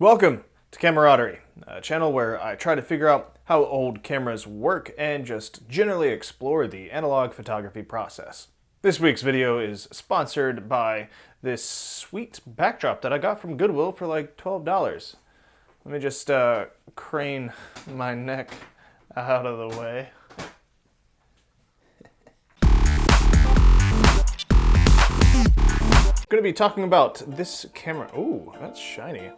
Welcome to Camaraderie, a channel where I try to figure out how old cameras work and just generally explore the analog photography process. This week's video is sponsored by this sweet backdrop that I got from Goodwill for like $12. Let me just crane my neck out of the way. I'm going to be talking about this camera. Ooh, that's shiny.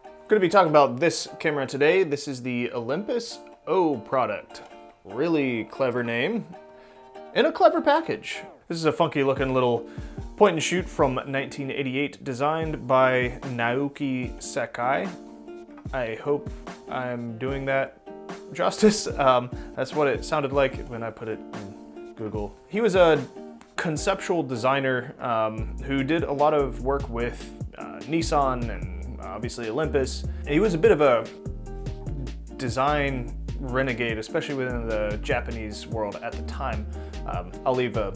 I'm going to be talking about this camera today. This is the Olympus O-Product. Really clever name and a clever package. This is a funky looking little point and shoot from 1988 designed by Naoki Sakai. I hope I'm doing that justice. That's what it sounded like when I put it in Google. He was a conceptual designer who did a lot of work with Nissan and obviously Olympus. And he was a bit of a design renegade, especially within the Japanese world at the time. I'll leave a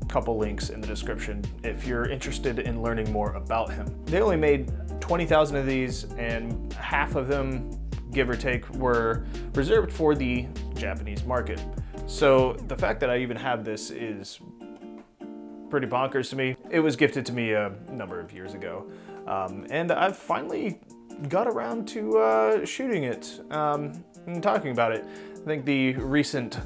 couple links in the description if you're interested in learning more about him. They only made 20,000 of these, and half of them, give or take, were reserved for the Japanese market. So the fact that I even have this is pretty bonkers to me. It was gifted to me a number of years ago, and I've finally got around to shooting it and talking about it. I think the recent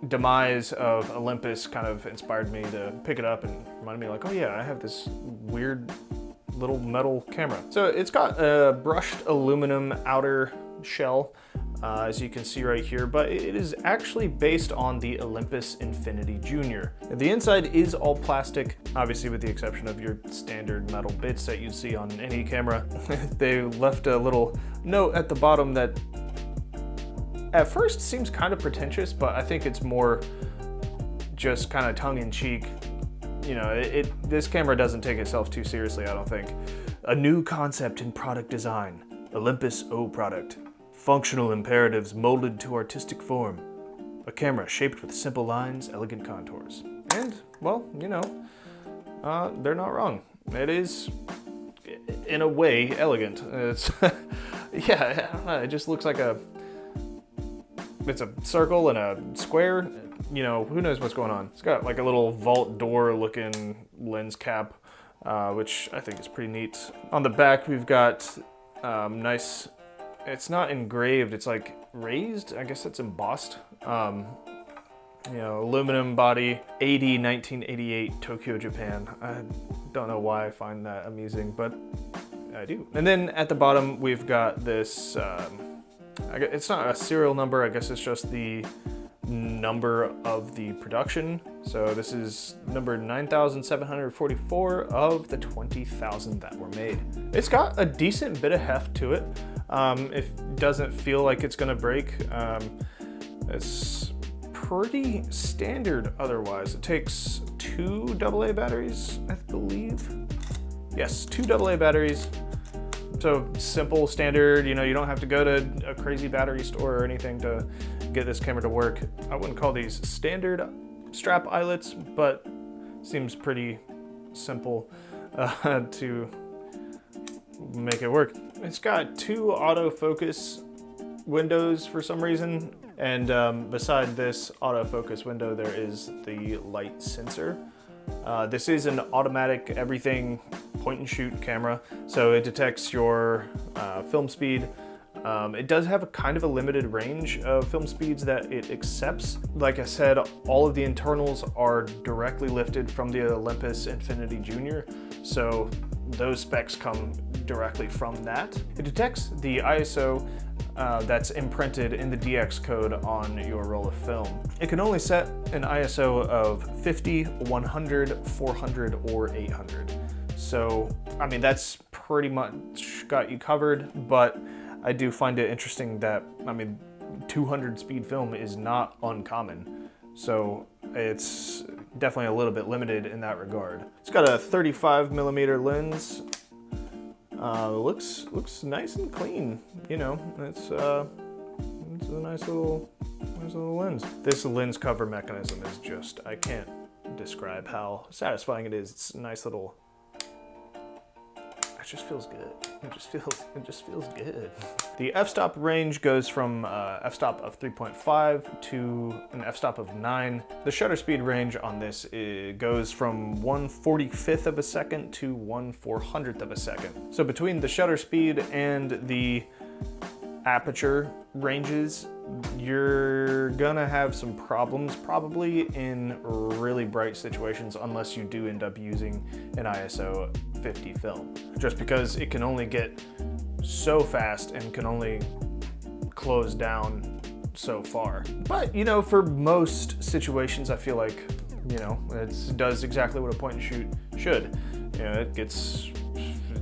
demise of Olympus kind of inspired me to pick it up and reminded me like, oh yeah, I have this weird little metal camera. So it's got a brushed aluminum outer shell, as you can see right here, but it is actually based on the Olympus Infinity Junior. The inside is all plastic, obviously with the exception of your standard metal bits that you'd see on any camera. They left a little note at the bottom that at first seems kind of pretentious, but I think it's more just kind of tongue-in-cheek. You know, this camera doesn't take itself too seriously, I don't think. A new concept in product design, Olympus O-Product. Functional imperatives molded to artistic form. A camera shaped with simple lines, elegant contours. And, well, you know, they're not wrong. It is, in a way, elegant. It's, yeah, I don't know, it just looks like it's a circle and a square. You know, who knows what's going on. It's got like a little vault door looking lens cap, which I think is pretty neat. On the back, we've got nice, it's not engraved, it's like raised. I guess it's embossed. You know, aluminum body, 1988, Tokyo, Japan. I don't know why I find that amusing, but I do. And then at the bottom, we've got this, it's not a serial number, I guess it's just the number of the production. So this is number 9,744 of the 20,000 that were made. It's got a decent bit of heft to it. It doesn't feel like it's gonna break. It's pretty standard otherwise. It takes 2 AA batteries, I believe. Yes, 2 AA batteries. So simple, standard, you know, you don't have to go to a crazy battery store or anything to get this camera to work. I wouldn't call these standard strap eyelets, but seems pretty simple to make it work. It's got 2 autofocus windows for some reason, and beside this autofocus window there is the light sensor. This is an automatic everything point and shoot camera, so it detects your film speed. It does have a kind of a limited range of film speeds that it accepts. Like I said, all of the internals are directly lifted from the Olympus Infinity Junior, so those specs come directly from that. It detects the ISO that's imprinted in the DX code on your roll of film. It can only set an ISO of 50, 100, 400, or 800. So, I mean, that's pretty much got you covered, but I do find it interesting that, I mean, 200 speed film is not uncommon. So it's definitely a little bit limited in that regard. It's got a 35mm lens. Looks nice and clean. You know, it's a nice little lens. This lens cover mechanism is just, I can't describe how satisfying it is. It's a nice little, it just feels good. It just feels good. The f-stop range goes from f-stop of 3.5 to an f-stop of 9. The shutter speed range on this goes from 1/45th of a second to 1/400th of a second. So between the shutter speed and the aperture ranges, you're gonna have some problems probably in really bright situations unless you do end up using an ISO 50 film, just because it can only get so fast and can only close down so far. But you know, for most situations, I feel like, you know, it does exactly what a point and shoot should. You know, it gets,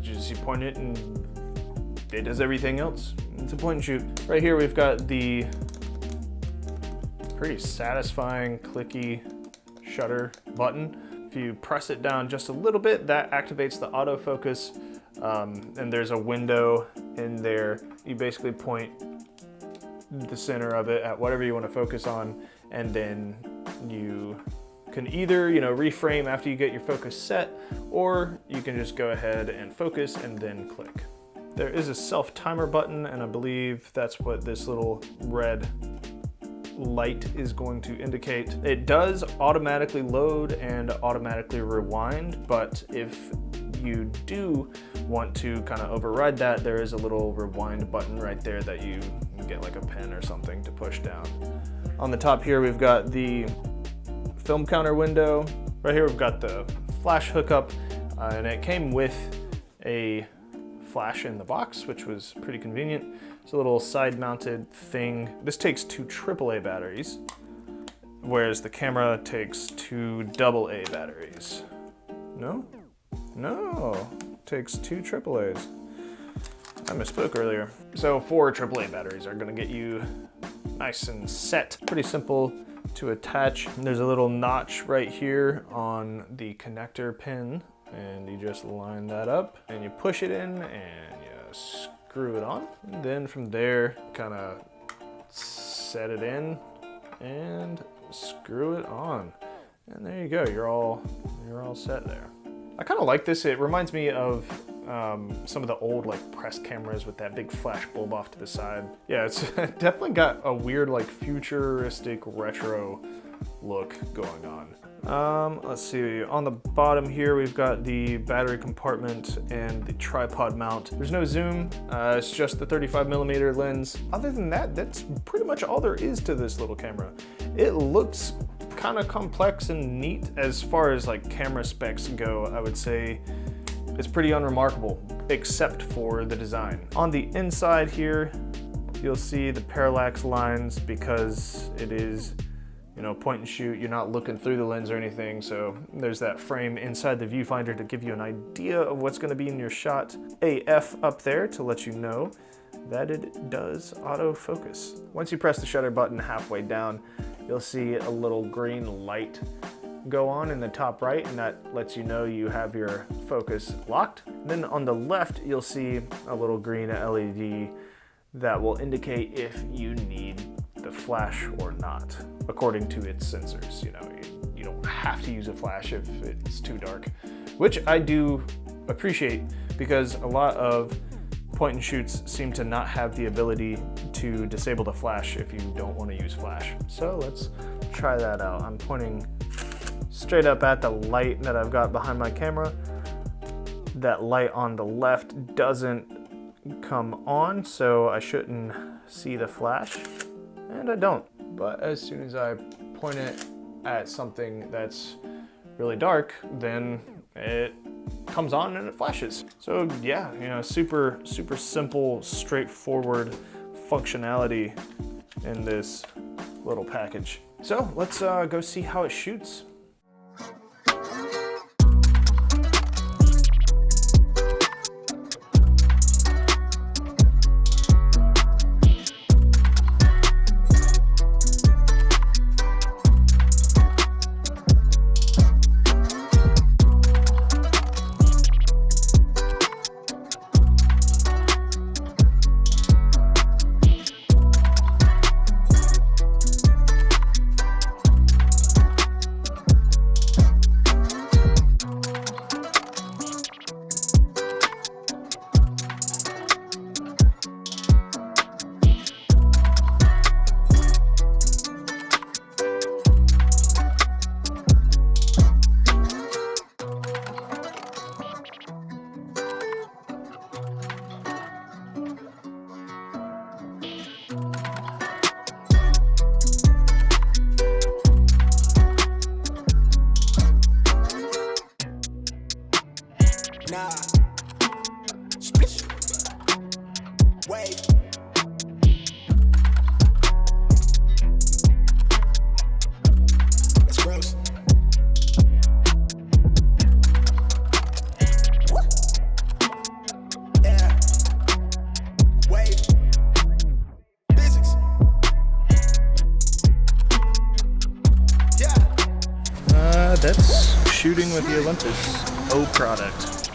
just you point it and it does everything else. It's a point and shoot. Right here we've got the pretty satisfying clicky shutter button. If you press it down just a little bit, that activates the autofocus, and there's a window in there. You basically point the center of it at whatever you want to focus on, and then you can either, you know, reframe after you get your focus set, or you can just go ahead and focus and then click. There is a self-timer button, and I believe that's what this little red light is going to indicate. It does automatically load and automatically rewind, but if you do want to kind of override that, there is a little rewind button right there that you can get like a pen or something to push down. On the top here, we've got the film counter window. Right here, we've got the flash hookup, and it came with a flash in the box, which was pretty convenient. It's a little side-mounted thing. This takes 2 AAA batteries, whereas the camera takes 2 AA batteries. No, it takes 2 AAAs. I misspoke earlier. So 4 AAA batteries are gonna get you nice and set. Pretty simple to attach. There's a little notch right here on the connector pin, and you just line that up and you push it in and you screw it on. And then from there, kind of set it in and screw it on. And there you go, you're all set there. I kind of like this. It reminds me of some of the old like press cameras with that big flash bulb off to the side. Yeah, it's definitely got a weird like futuristic retro look going on. Let's see, on the bottom here we've got the battery compartment and the tripod mount. There's no zoom, it's just the 35mm lens. Other than that, that's pretty much all there is to this little camera. It looks kind of complex and neat. As far as like camera specs go, I would say it's pretty unremarkable, except for the design. On the inside here, you'll see the parallax lines because it is, you know, point and shoot. You're not looking through the lens or anything, so there's that frame inside the viewfinder to give you an idea of what's going to be in your shot. AF up there to let you know that it does autofocus. Once you press the shutter button halfway down, you'll see a little green light go on in the top right, and that lets you know you have your focus locked. Then on the left, you'll see a little green LED that will indicate if you need the flash or not, according to its sensors. You know, you don't have to use a flash if it's too dark, which I do appreciate, because a lot of point and shoots seem to not have the ability to disable the flash if you don't want to use flash. So let's try that out. I'm pointing straight up at the light that I've got behind my camera. That light on the left doesn't come on, so I shouldn't see the flash, and I don't. But as soon as I point it at something that's really dark, then it comes on and it flashes. So yeah, you know, super simple, straightforward functionality in this little package. So let's go see how it shoots. shooting with the Olympus O-Product.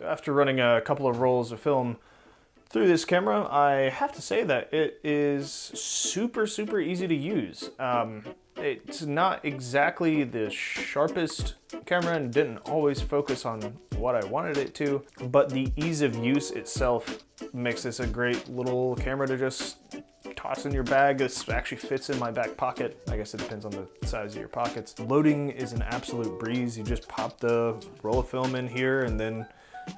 After running a couple of rolls of film through this camera, I have to say that it is super easy to use. It's not exactly the sharpest camera and didn't always focus on what I wanted it to, but the ease of use itself makes this a great little camera to just toss in your bag. This actually fits in my back pocket. I guess it depends on the size of your pockets. Loading is an absolute breeze. You just pop the roll of film in here and then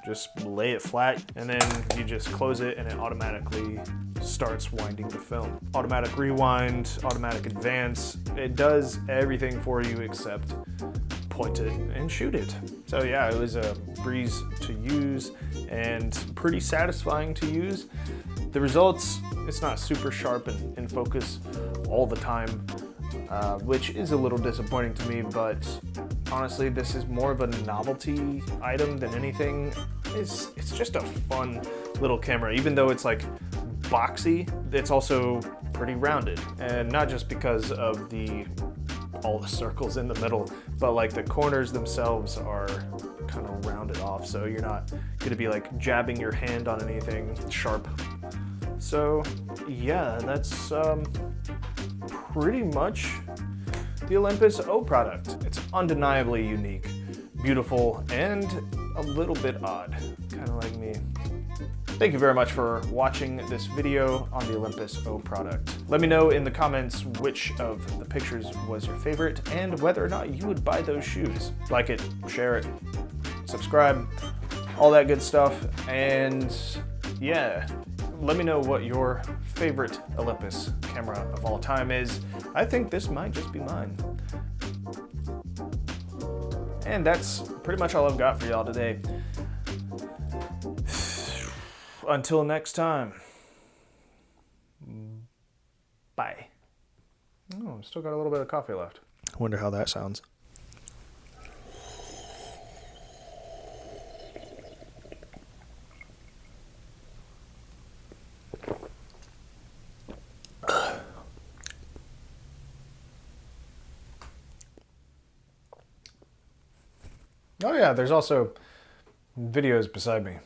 just lay it flat, and then you just close it and it automatically starts winding the film. Automatic rewind, automatic advance. It does everything for you except point it and shoot it. So yeah, it was a breeze to use and pretty satisfying to use. The results, it's not super sharp and in focus all the time, which is a little disappointing to me, but honestly, this is more of a novelty item than anything. It's just a fun little camera. Even though it's like boxy, it's also pretty rounded. And not just because of all the circles in the middle, but like the corners themselves are kind of rounded off, so you're not gonna be like jabbing your hand on anything sharp. So yeah, that's pretty much the Olympus O-Product. It's undeniably unique, beautiful, and a little bit odd, kind of like me. Thank you very much for watching this video on the Olympus O-Product. Let me know in the comments which of the pictures was your favorite and whether or not you would buy those shoes. Like it, share it, subscribe, all that good stuff, and yeah, let me know what your favorite Olympus camera of all time is. I think this might just be mine. And that's pretty much all I've got for y'all today. Until next time. Bye. Oh, still got a little bit of coffee left. Wonder how that sounds. Oh yeah, there's also videos beside me.